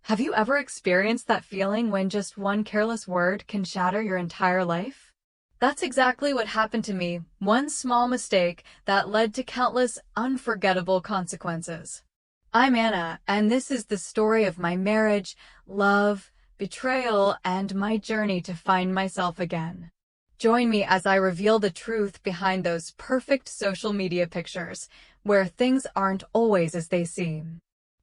Have you ever experienced that feeling when just one careless word can shatter your entire life? That's exactly what happened to me, one small mistake that led to countless unforgettable consequences. I'm Anna, and this is the story of my marriage, love, betrayal, and my journey to find myself again. Join me as I reveal the truth behind those perfect social media pictures, where things aren't always as they seem.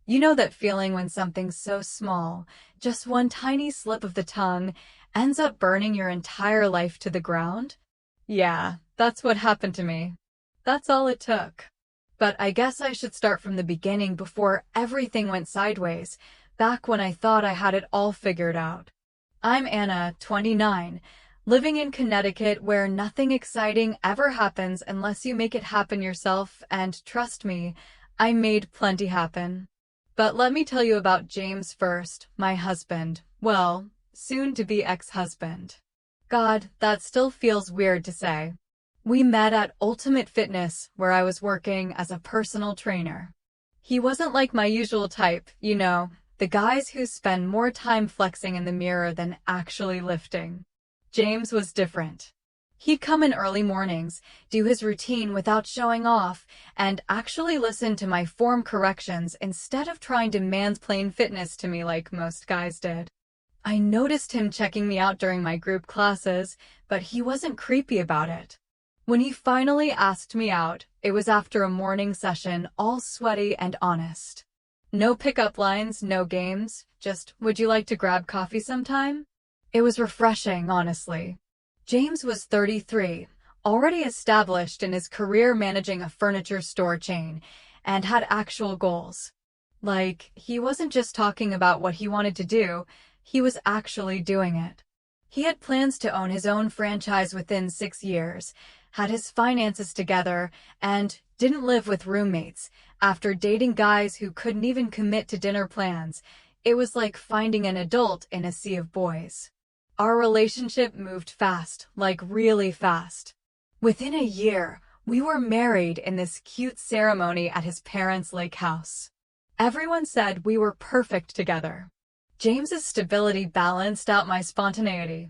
You know that feeling when something so small, just one tiny slip of the tongue, ends up burning your entire life to the ground? Yeah, that's what happened to me. That's all it took. But I guess I should start from the beginning before everything went sideways, back when I thought I had it all figured out. I'm Anna, 29, living in Connecticut where nothing exciting ever happens unless you make it happen yourself, and trust me, I made plenty happen. But let me tell you about James first, my husband, well, soon-to-be ex-husband. God, that still feels weird to say. We met at Ultimate Fitness, where I was working as a personal trainer. He wasn't like my usual type, you know, the guys who spend more time flexing in the mirror than actually lifting. James was different. He'd come in early mornings, do his routine without showing off, and actually listen to my form corrections instead of trying to mansplain fitness to me like most guys did. I noticed him checking me out during my group classes, but he wasn't creepy about it. When he finally asked me out, it was after a morning session, all sweaty and honest. No pickup lines, no games, just, would you like to grab coffee sometime? It was refreshing, honestly. James was 33, already established in his career managing a furniture store chain, and had actual goals. Like, he wasn't just talking about what he wanted to do, he was actually doing it. He had plans to own his own franchise within 6 years, had his finances together, and didn't live with roommates. After dating guys who couldn't even commit to dinner plans, it was like finding an adult in a sea of boys. Our relationship moved fast, like really fast. Within a year, we were married in this cute ceremony at his parents' lake house. Everyone said we were perfect together. James's stability balanced out my spontaneity.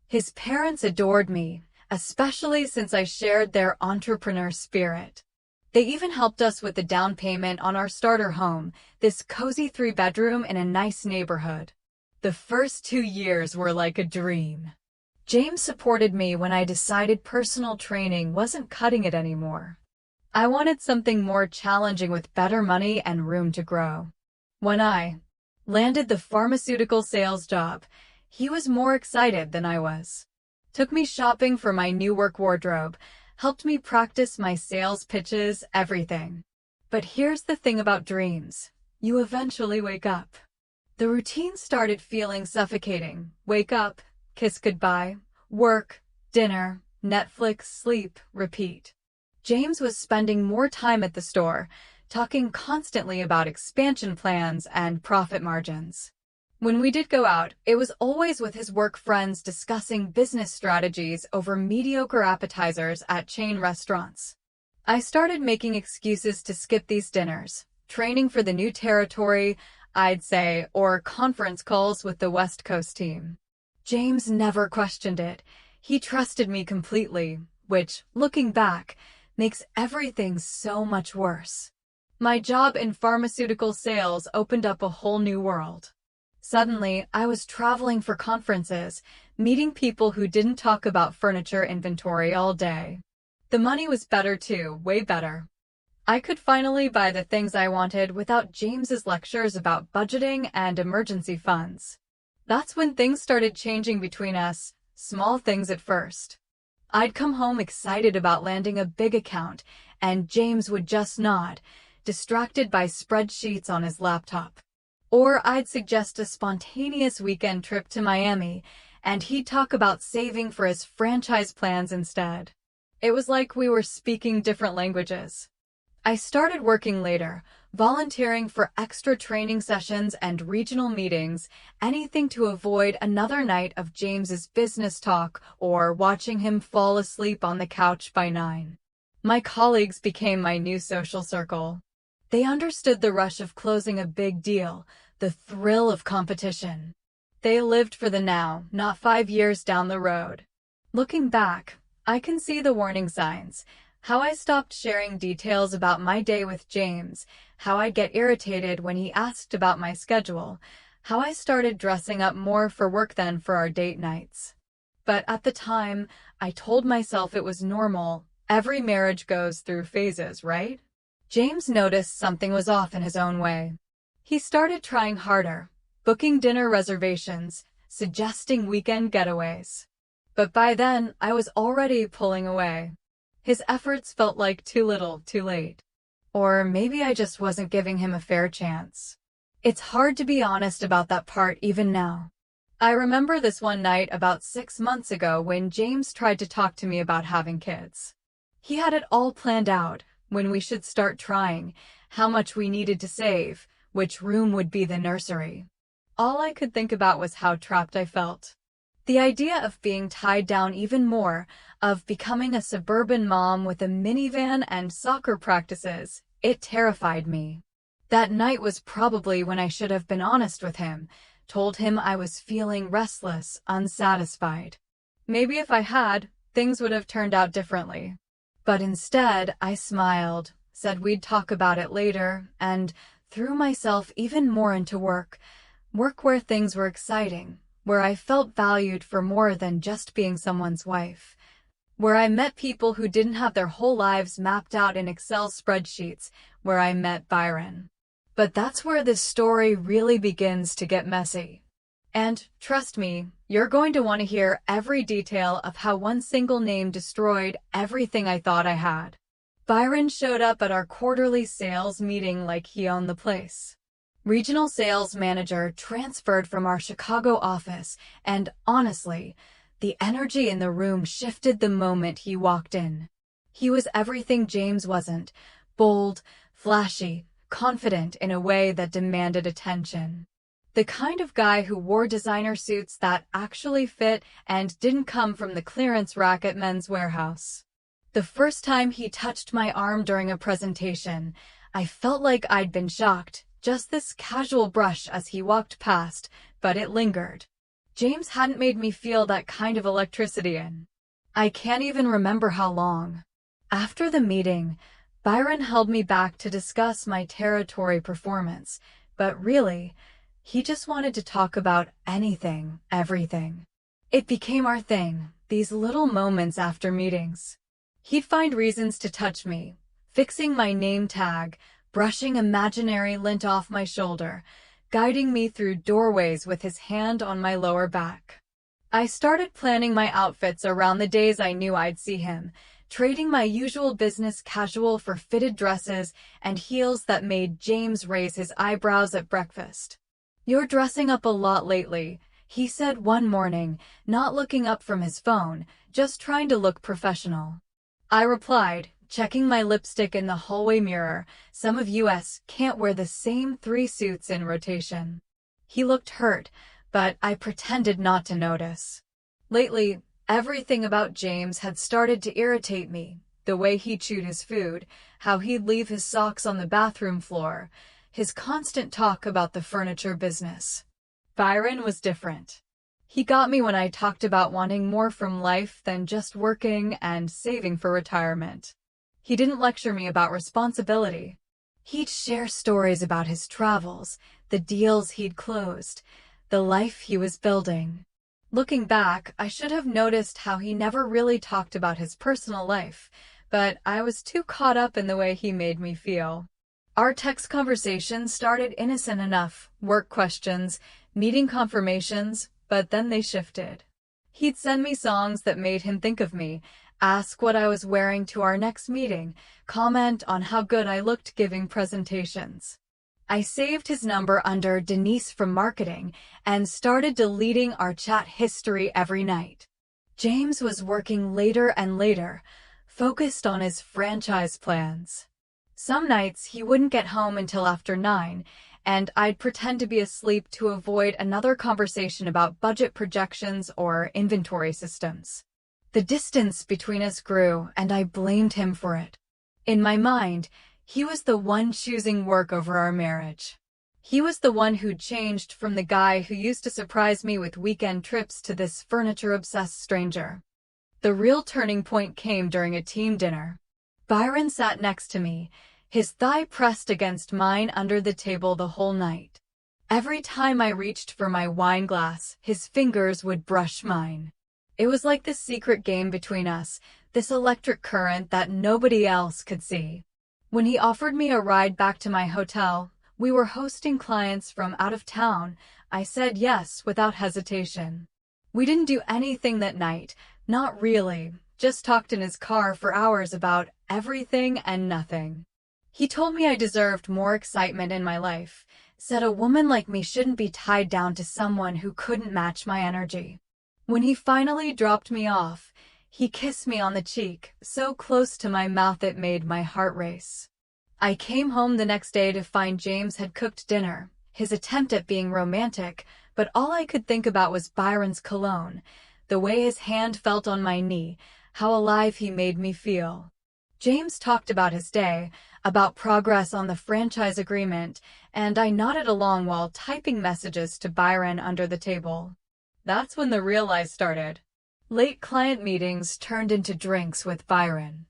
His parents adored me, especially since I shared their entrepreneur spirit. They even helped us with the down payment on our starter home, this cozy 3-bedroom in a nice neighborhood. The first 2 years were like a dream. James supported me when I decided personal training wasn't cutting it anymore. I wanted something more challenging with better money and room to grow. When I landed the pharmaceutical sales job, he was more excited than I was. Took me shopping for my new work wardrobe, helped me practice my sales pitches, everything. But here's the thing about dreams. You eventually wake up. The routine started feeling suffocating. Wake up, kiss goodbye, work, dinner, Netflix, sleep, repeat. James was spending more time at the store, talking constantly about expansion plans and profit margins. When we did go out, it was always with his work friends discussing business strategies over mediocre appetizers at chain restaurants. I started making excuses to skip these dinners, training for the new territory, I'd say, or conference calls with the West Coast team. James never questioned it. He trusted me completely, which, looking back, makes everything so much worse. My job in pharmaceutical sales opened up a whole new world. Suddenly, I was traveling for conferences, meeting people who didn't talk about furniture inventory all day. The money was better too, way better. I could finally buy the things I wanted without James's lectures about budgeting and emergency funds. That's when things started changing between us, small things at first. I'd come home excited about landing a big account, and James would just nod, distracted by spreadsheets on his laptop. Or I'd suggest a spontaneous weekend trip to Miami, and he'd talk about saving for his franchise plans instead. It was like we were speaking different languages. I started working later, volunteering for extra training sessions and regional meetings, anything to avoid another night of James's business talk or watching him fall asleep on the couch by 9. My colleagues became my new social circle. They understood the rush of closing a big deal, the thrill of competition. They lived for the now, not 5 years down the road. Looking back, I can see the warning signs. How I stopped sharing details about my day with James, how I'd get irritated when he asked about my schedule, how I started dressing up more for work than for our date nights. But at the time, I told myself it was normal. Every marriage goes through phases, right? James noticed something was off in his own way. He started trying harder, booking dinner reservations, suggesting weekend getaways. But by then, I was already pulling away. His efforts felt like too little, too late. Or maybe I just wasn't giving him a fair chance. It's hard to be honest about that part even now. I remember this one night about 6 months ago when James tried to talk to me about having kids. He had it all planned out, when we should start trying, how much we needed to save, which room would be the nursery. All I could think about was how trapped I felt. The idea of being tied down even more, of becoming a suburban mom with a minivan and soccer practices, it terrified me. That night was probably when I should have been honest with him, told him I was feeling restless, unsatisfied. Maybe if I had, things would have turned out differently. But instead, I smiled, said we'd talk about it later, and threw myself even more into work where things were exciting, where I felt valued for more than just being someone's wife, where I met people who didn't have their whole lives mapped out in Excel spreadsheets, where I met Byron. But that's where this story really begins to get messy. And, trust me, you're going to want to hear every detail of how one single name destroyed everything I thought I had. Byron showed up at our quarterly sales meeting like he owned the place. Regional sales manager transferred from our Chicago office, and honestly, the energy in the room shifted the moment he walked in. He was everything James wasn't: bold, flashy, confident in a way that demanded attention. The kind of guy who wore designer suits that actually fit and didn't come from the clearance rack at Men's Warehouse. The first time he touched my arm during a presentation, I felt like I'd been shocked, just this casual brush as he walked past, but it lingered. James hadn't made me feel that kind of electricity in. I can't even remember how long. After the meeting, Byron held me back to discuss my territory performance, but really, he just wanted to talk about anything, everything. It became our thing, these little moments after meetings. He'd find reasons to touch me, fixing my name tag, brushing imaginary lint off my shoulder, guiding me through doorways with his hand on my lower back. I started planning my outfits around the days I knew I'd see him, trading my usual business casual for fitted dresses and heels that made James raise his eyebrows at breakfast. "You're dressing up a lot lately," he said one morning, not looking up from his phone, just trying to look professional. I replied, checking my lipstick in the hallway mirror, "Some of us can't wear the same 3 suits in rotation." He looked hurt, but I pretended not to notice. Lately, everything about James had started to irritate me. The way he chewed his food, how he'd leave his socks on the bathroom floor, his constant talk about the furniture business. Byron was different. He got me when I talked about wanting more from life than just working and saving for retirement. He didn't lecture me about responsibility. He'd share stories about his travels, the deals he'd closed, the life he was building. Looking back, I should have noticed how he never really talked about his personal life, but I was too caught up in the way he made me feel. Our text conversations started innocent enough, work questions, meeting confirmations, but then they shifted. He'd send me songs that made him think of me, ask what I was wearing to our next meeting, comment on how good I looked giving presentations. I saved his number under Denise from marketing and started deleting our chat history every night. James was working later and later, focused on his franchise plans. Some nights he wouldn't get home until after 9, and I'd pretend to be asleep to avoid another conversation about budget projections or inventory systems. The distance between us grew, and I blamed him for it. In my mind, he was the one choosing work over our marriage. He was the one who'd changed from the guy who used to surprise me with weekend trips to this furniture-obsessed stranger. The real turning point came during a team dinner. Byron sat next to me, his thigh pressed against mine under the table the whole night. Every time I reached for my wine glass, his fingers would brush mine. It was like this secret game between us, this electric current that nobody else could see. When he offered me a ride back to my hotel, we were hosting clients from out of town. I said yes without hesitation. We didn't do anything that night, not really, just talked in his car for hours about everything and nothing. He told me I deserved more excitement in my life, said a woman like me shouldn't be tied down to someone who couldn't match my energy. When he finally dropped me off, he kissed me on the cheek, so close to my mouth it made my heart race. I came home the next day to find James had cooked dinner, his attempt at being romantic, but all I could think about was Byron's cologne, the way his hand felt on my knee, how alive he made me feel. James talked about his day, about progress on the franchise agreement, and I nodded along while typing messages to Byron under the table. That's when the real lies started. Late client meetings turned into drinks with Byron.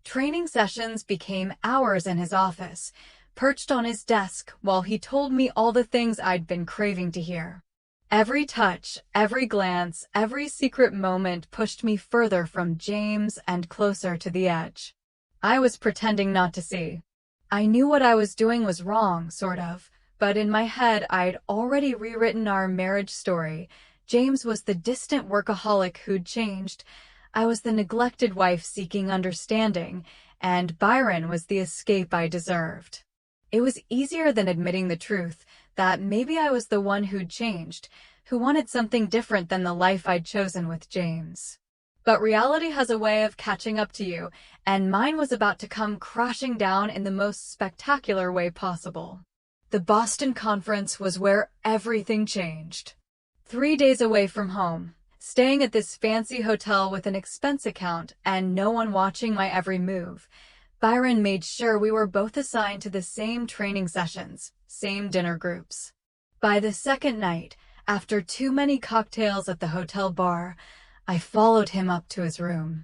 Training sessions became hours in his office, perched on his desk while he told me all the things I'd been craving to hear. Every touch, every glance, every secret moment pushed me further from James and closer to the edge. I was pretending not to see. I knew what I was doing was wrong, sort of, but in my head I'd already rewritten our marriage story. James was the distant workaholic who'd changed. I was the neglected wife seeking understanding, and Byron was the escape I deserved. It was easier than admitting the truth, that maybe I was the one who'd changed, who wanted something different than the life I'd chosen with James. But reality has a way of catching up to you, and mine was about to come crashing down in the most spectacular way possible. The Boston conference was where everything changed. 3 days away from home, staying at this fancy hotel with an expense account and no one watching my every move, Byron made sure we were both assigned to the same training sessions, same dinner groups. By the second night, after too many cocktails at the hotel bar, I followed him up to his room.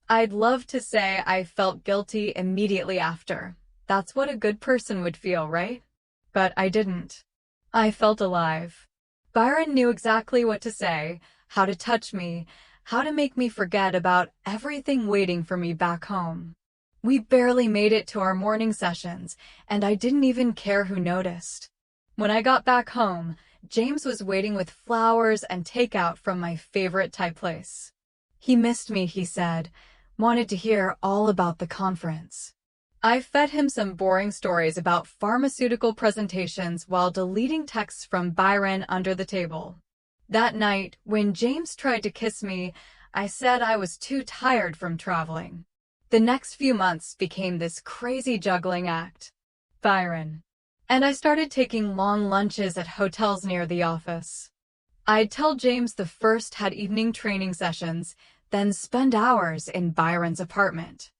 I'd love to say I felt guilty immediately after. That's what a good person would feel, right? But I didn't. I felt alive. Byron knew exactly what to say, how to touch me, how to make me forget about everything waiting for me back home. We barely made it to our morning sessions, and I didn't even care who noticed. When I got back home, James was waiting with flowers and takeout from my favorite Thai place. He missed me, he said, wanted to hear all about the conference. I fed him some boring stories about pharmaceutical presentations while deleting texts from Byron under the table. That night, when James tried to kiss me, I said I was too tired from traveling. The next few months became this crazy juggling act. Byron. And I started taking long lunches at hotels near the office. I'd tell James the first had evening training sessions, then spend hours in Byron's apartment.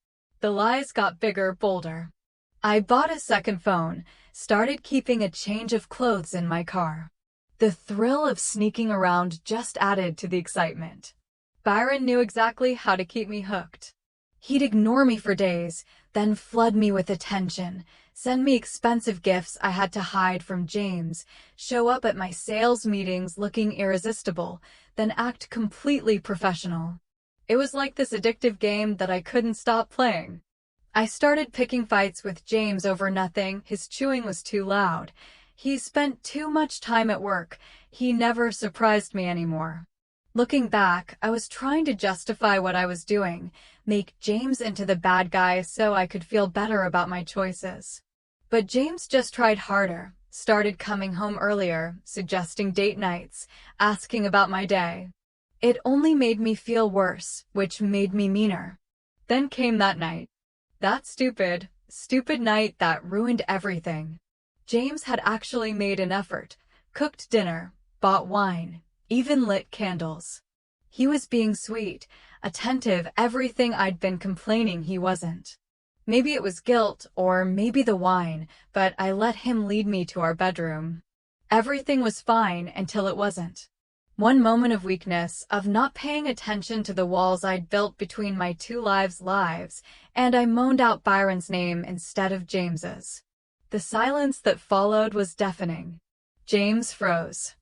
The lies got bigger, bolder. I bought a second phone, started keeping a change of clothes in my car. The thrill of sneaking around just added to the excitement. Byron knew exactly how to keep me hooked. He'd ignore me for days, then flood me with attention, send me expensive gifts I had to hide from James, show up at my sales meetings looking irresistible, then act completely professional. It was like this addictive game that I couldn't stop playing. I started picking fights with James over nothing. His chewing was too loud. He spent too much time at work. He never surprised me anymore. Looking back, I was trying to justify what I was doing, make James into the bad guy so I could feel better about my choices. But James just tried harder, started coming home earlier, suggesting date nights, asking about my day. It only made me feel worse, which made me meaner. Then came that night. That stupid night that ruined everything. James had actually made an effort, cooked dinner, bought wine, even lit candles. He was being sweet, attentive, everything I'd been complaining he wasn't. Maybe it was guilt, or maybe the wine, but I let him lead me to our bedroom. Everything was fine until it wasn't. One moment of weakness, of not paying attention to the walls I'd built between my two lives, and I moaned out Byron's name instead of James's. The silence that followed was deafening. James froze.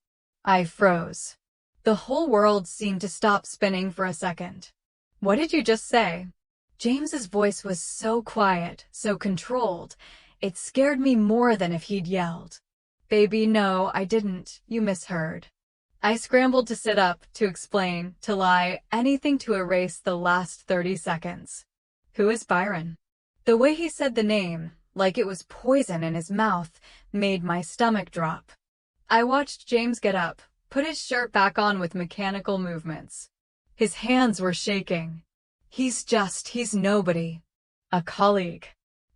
I froze. The whole world seemed to stop spinning for a second. What did you just say? James's voice was so quiet, so controlled. It scared me more than if he'd yelled. Baby, no, I didn't. You misheard. I scrambled to sit up, to explain, to lie, anything to erase the last 30 seconds. Who is Byron? The way he said the name, like it was poison in his mouth, made my stomach drop. I watched James get up, put his shirt back on with mechanical movements. His hands were shaking. He's nobody. A colleague.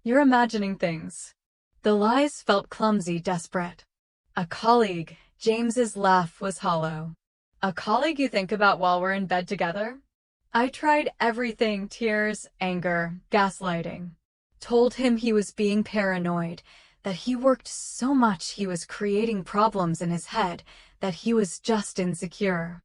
You're imagining things. The lies felt clumsy, desperate. A colleague. James's laugh was hollow. A colleague you think about while we're in bed together? I tried everything, tears, anger, gaslighting. Told him he was being paranoid, that he worked so much he was creating problems in his head, that he was just insecure.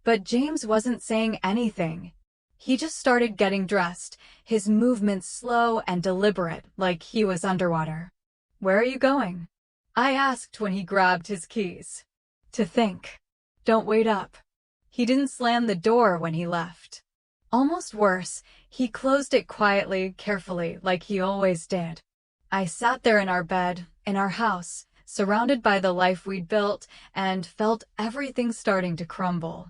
But James wasn't saying anything. He just started getting dressed, his movements slow and deliberate, like he was underwater. Where are you going? I asked when he grabbed his keys. To think. Don't wait up. He didn't slam the door when he left. Almost worse, he closed it quietly, carefully, like he always did. I sat there in our bed, in our house, surrounded by the life we'd built, and felt everything starting to crumble.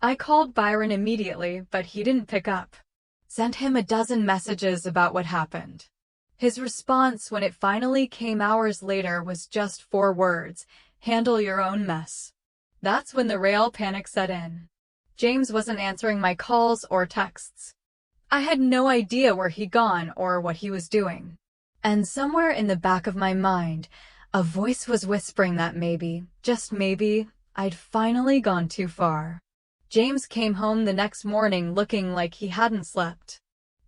I called Byron immediately, but he didn't pick up. Sent him a dozen messages about what happened. His response when it finally came hours later was just 4 words: handle your own mess. That's when the real panic set in. James wasn't answering my calls or texts. I had no idea where he'd gone or what he was doing. And somewhere in the back of my mind, a voice was whispering that maybe, just maybe, I'd finally gone too far. James came home the next morning looking like he hadn't slept.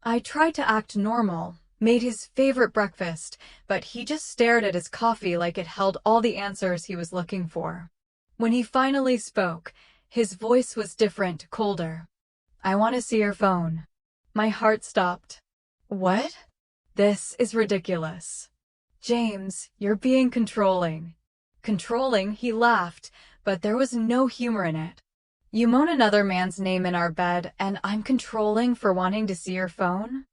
I tried to act normal, made his favorite breakfast, but he just stared at his coffee like it held all the answers he was looking for. When he finally spoke, his voice was different, colder. I want to see your phone. My heart stopped. What? This is ridiculous. James, you're being controlling. Controlling, he laughed, but there was no humor in it. You moan another man's name in our bed, and I'm controlling for wanting to see your phone?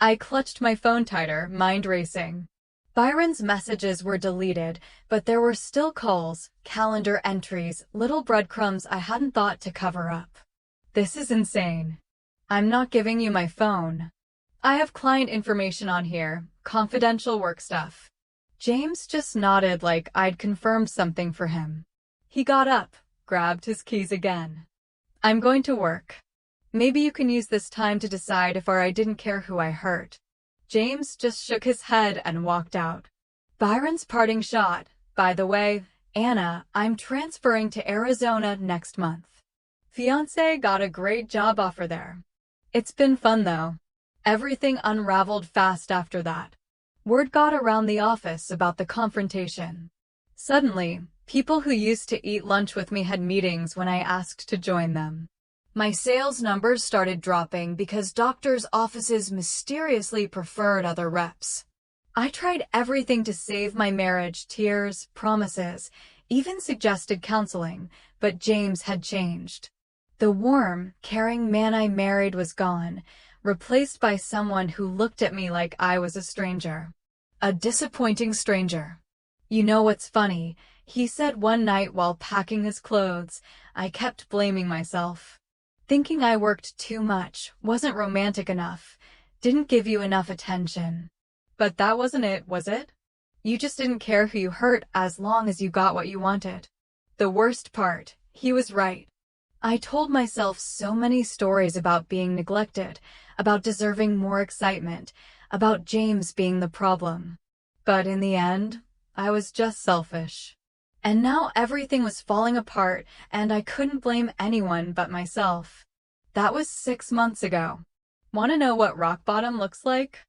I clutched my phone tighter, mind racing. Byron's messages were deleted, but there were still calls, calendar entries, little breadcrumbs I hadn't thought to cover up. This is insane. I'm not giving you my phone. I have client information on here, confidential work stuff. James just nodded like I'd confirmed something for him. He got up, grabbed his keys again. I'm going to work. Maybe you can use this time to decide if I didn't care who I hurt. James just shook his head and walked out. Byron's parting shot. By the way, Anna, I'm transferring to Arizona next month. Fiancé got a great job offer there. It's been fun though. Everything unraveled fast after that. Word got around the office about the confrontation. Suddenly, people who used to eat lunch with me had meetings when I asked to join them. My sales numbers started dropping because doctors' offices mysteriously preferred other reps. I tried everything to save my marriage, tears, promises, even suggested counseling, but James had changed. The warm, caring man I married was gone, replaced by someone who looked at me like I was a stranger. A disappointing stranger. You know what's funny? He said one night while packing his clothes. I kept blaming myself. Thinking I worked too much, wasn't romantic enough, didn't give you enough attention. But that wasn't it, was it? You just didn't care who you hurt as long as you got what you wanted. The worst part, he was right. I told myself so many stories about being neglected, about deserving more excitement, about James being the problem. But in the end, I was just selfish. And now everything was falling apart, and I couldn't blame anyone but myself. That was 6 months ago. Want to know what rock bottom looks like?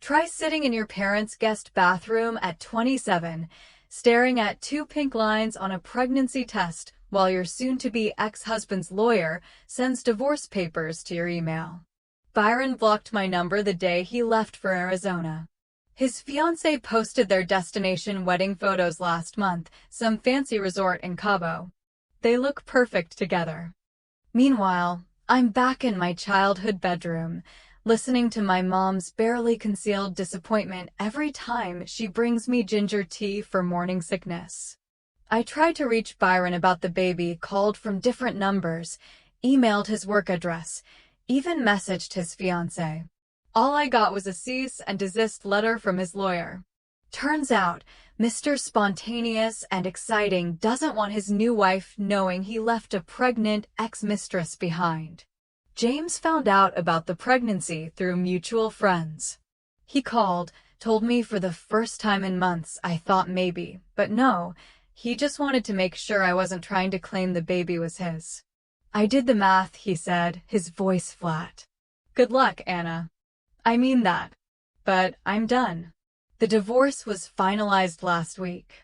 Try sitting in your parents' guest bathroom at 27, staring at two pink lines on a pregnancy test while your soon-to-be ex-husband's lawyer sends divorce papers to your email. Byron blocked my number the day he left for Arizona. His fiancée posted their destination wedding photos last month, some fancy resort in Cabo. They look perfect together. Meanwhile, I'm back in my childhood bedroom, listening to my mom's barely concealed disappointment every time she brings me ginger tea for morning sickness. I tried to reach Byron about the baby, called from different numbers, emailed his work address, even messaged his fiancée. All I got was a cease and desist letter from his lawyer. Turns out, Mr. Spontaneous and Exciting doesn't want his new wife knowing he left a pregnant ex-mistress behind. James found out about the pregnancy through mutual friends. He called, told me for the first time in months I thought maybe, but no, he just wanted to make sure I wasn't trying to claim the baby was his. I did the math, he said, his voice flat. Good luck, Anna. I mean that. But I'm done. The divorce was finalized last week.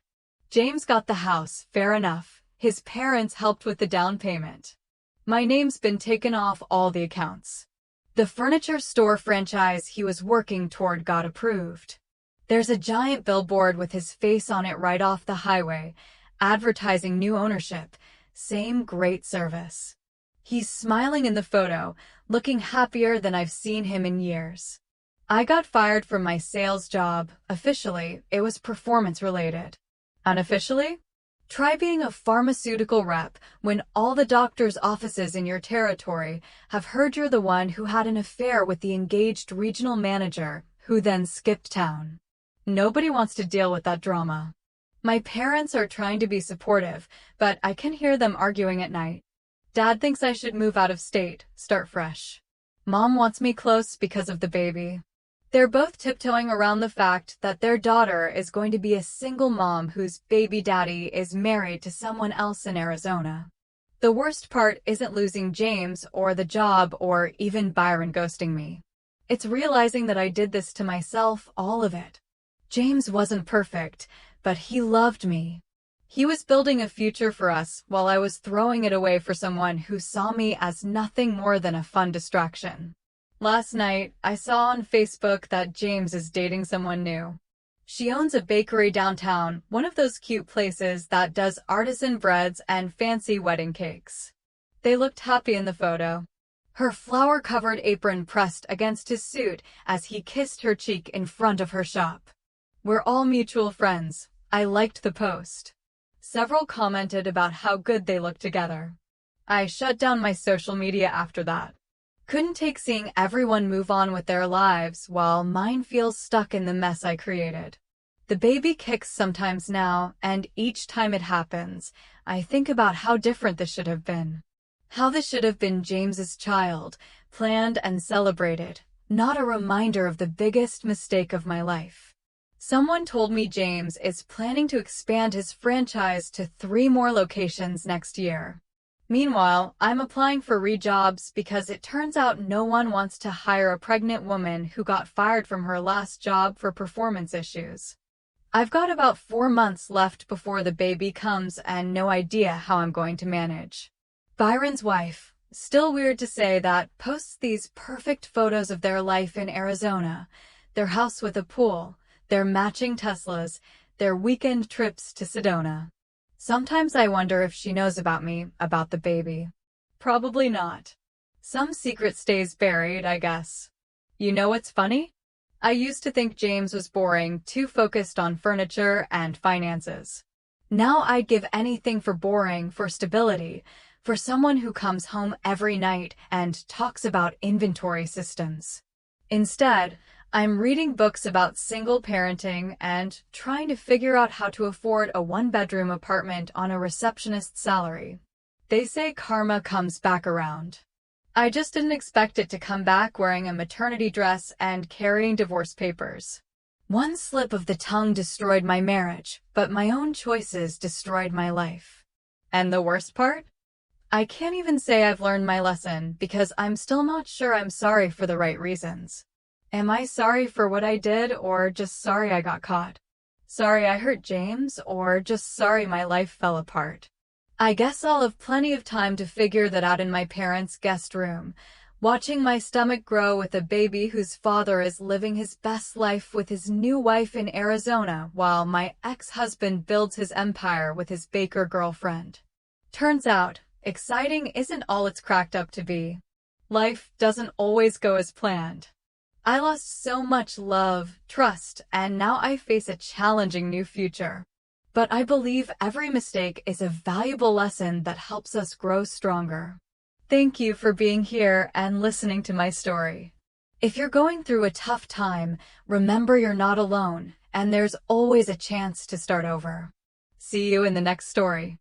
James got the house, fair enough. His parents helped with the down payment. My name's been taken off all the accounts. The furniture store franchise he was working toward got approved. There's a giant billboard with his face on it right off the highway, advertising new ownership, same great service. He's smiling in the photo, looking happier than I've seen him in years. I got fired from my sales job. Officially, it was performance-related. Unofficially? Try being a pharmaceutical rep when all the doctor's offices in your territory have heard you're the one who had an affair with the engaged regional manager, who then skipped town. Nobody wants to deal with that drama. My parents are trying to be supportive, but I can hear them arguing at night. Dad thinks I should move out of state, start fresh. Mom wants me close because of the baby. They're both tiptoeing around the fact that their daughter is going to be a single mom whose baby daddy is married to someone else in Arizona. The worst part isn't losing James or the job or even Byron ghosting me. It's realizing that I did this to myself, all of it. James wasn't perfect, but he loved me. He was building a future for us while I was throwing it away for someone who saw me as nothing more than a fun distraction. Last night, I saw on Facebook that James is dating someone new. She owns a bakery downtown, one of those cute places that does artisan breads and fancy wedding cakes. They looked happy in the photo. Her flower-covered apron pressed against his suit as he kissed her cheek in front of her shop. We're all mutual friends. I liked the post. Several commented about how good they looked together. I shut down my social media after that. Couldn't take seeing everyone move on with their lives while mine feels stuck in the mess I created. The baby kicks sometimes now, and each time it happens, I think about how different this should have been. How this should have been James's child, planned and celebrated, not a reminder of the biggest mistake of my life. Someone told me James is planning to expand his franchise to 3 more locations next year. Meanwhile, I'm applying for re-jobs because it turns out no one wants to hire a pregnant woman who got fired from her last job for performance issues. I've got about 4 months left before the baby comes and no idea how I'm going to manage. Byron's wife, still weird to say that, posts these perfect photos of their life in Arizona, their house with a pool, their matching Teslas, their weekend trips to Sedona. Sometimes I wonder if she knows about me, about the baby. Probably not. Some secret stays buried, I guess. You know what's funny? I used to think James was boring, too focused on furniture and finances. Now I'd give anything for boring, for stability, for someone who comes home every night and talks about inventory systems. Instead, I'm reading books about single parenting and trying to figure out how to afford a 1-bedroom apartment on a receptionist's salary. They say karma comes back around. I just didn't expect it to come back wearing a maternity dress and carrying divorce papers. One slip of the tongue destroyed my marriage, but my own choices destroyed my life. And the worst part? I can't even say I've learned my lesson because I'm still not sure I'm sorry for the right reasons. Am I sorry for what I did, or just sorry I got caught? Sorry I hurt James, or just sorry my life fell apart? I guess I'll have plenty of time to figure that out in my parents' guest room, watching my stomach grow with a baby whose father is living his best life with his new wife in Arizona while my ex-husband builds his empire with his baker girlfriend. Turns out, exciting isn't all it's cracked up to be. Life doesn't always go as planned. I lost so much love, trust, and now I face a challenging new future. But I believe every mistake is a valuable lesson that helps us grow stronger. Thank you for being here and listening to my story. If you're going through a tough time, remember you're not alone, and there's always a chance to start over. See you in the next story.